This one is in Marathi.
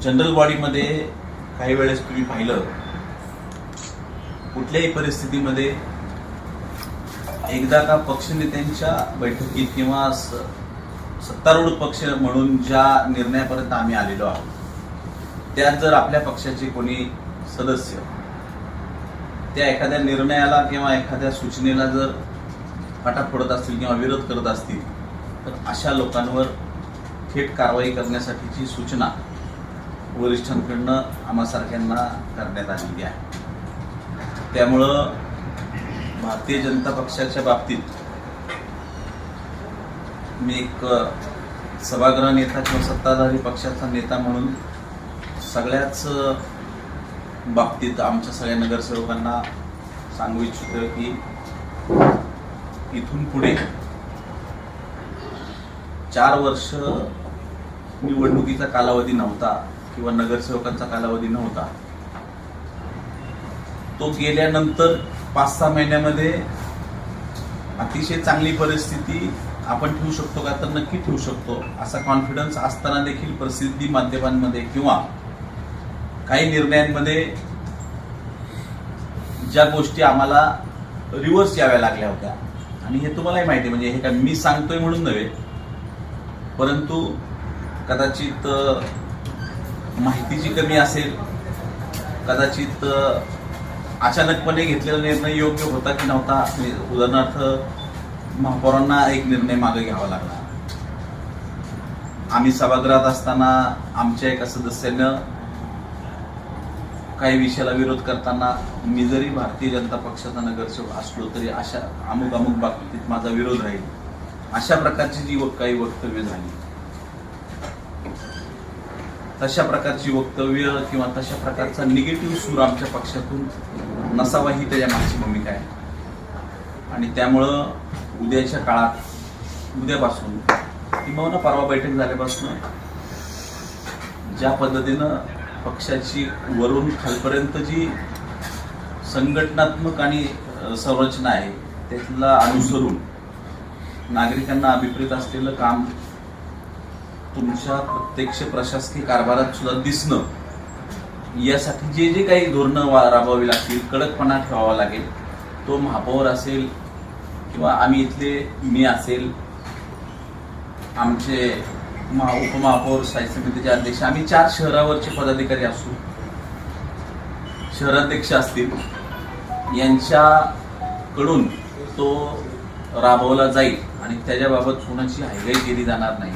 जनरल बॉडीमध्ये काही वेळेस तुम्ही पाहिलं, कुठल्याही परिस्थितीमध्ये एकदा का पक्षनेत्यांच्या बैठकीत किंवा सत्तारूढ पक्ष म्हणून ज्या निर्णयापर्यंत आम्ही आलेलो आहोत, त्यात जर आपल्या पक्षाचे कोणी सदस्य त्या एखाद्या निर्णयाला किंवा एखाद्या सूचनेला जर फाटा फोडत असतील किंवा विरोध करत असतील, तर अशा लोकांवर थेट कारवाई करण्यासाठीची सूचना वरिष्ठांकडनं आम्हासारख्यांना करण्यात आलेली आहे. त्यामुळं भारतीय जनता पक्षाच्या बाबतीत मी एक सभागृह नेता किंवा सत्ताधारी पक्षाचा नेता म्हणून सगळ्याच बाबतीत आमच्या सगळ्या नगरसेवकांना सांगू इच्छितो की इथून पुढे 4 वर्ष निवडणुकीचा कालावधी नव्हता किंवा नगरसेवकांचा कालावधी नव्हता. तो गेल्यानंतर 5-6 महिन्यामध्ये अतिशय चांगली परिस्थिती आपण ठेवू शकतो का, तर नक्की ठेवू शकतो. असा कॉन्फिडन्स असताना देखील प्रसिद्धी माध्यमांमध्ये किंवा काही निर्णयांमध्ये ज्या गोष्टी आम्हाला रिव्हर्स याव्या लागल्या होत्या, आणि हे तुम्हालाही माहिती आहे, म्हणजे हे काय मी सांगतोय म्हणून नव्हे, परंतु कदाचित माहितीची कमी असेल, कदाचित अचानकपणे घेतलेला निर्णय योग्य होता की नव्हता. उदाहरणार्थ महापौरांना एक निर्णय मागे घ्यावा लागला. आम्ही सभागृहात असताना आमच्या एका सदस्यानं काही विषयाला विरोध करताना मी जरी भारतीय जनता पक्षाचा नगरसेवक असलो तरी अशा अमुक बाबतीत माझा विरोध राहील, अशा प्रकारची जी काही वक्तव्य झाली, तशा प्रकारची वक्तव्य किंवा तशा प्रकारचा निगेटिव्ह सूर आमच्या पक्षातून नसावा ही त्याच्या मागची भूमिका आहे. आणि त्यामुळं उद्याच्या काळात, उद्यापासून किंवा परवा बैठक झाल्यापासून ज्या पद्धतीनं पक्षाची वरून खालपर्यंत जी संघटनात्मक आणि संरचना आहे त्याला अनुसरून नागरिकांना अभिप्रेत असलेलं काम तुमच्या प्रत्यक्ष प्रशासकीय कारभारात सुद्धा दिसणं, यासाठी जे जे काही धोरणं राबवावी लागतील, कडकपणा ठेवावा लागेल, तो महापौर असेल किंवा आम्ही इथले मी असेल, आमचे उपमहापौर, स्थायी समितीचे अध्यक्ष, आम्ही 4 शहरावरचे पदाधिकारी असू, शहराध्यक्ष असतील, यांच्याकडून तो राबवला जाईल आणि त्याच्याबाबत कोणाची हायगाई केली जाणार नाही.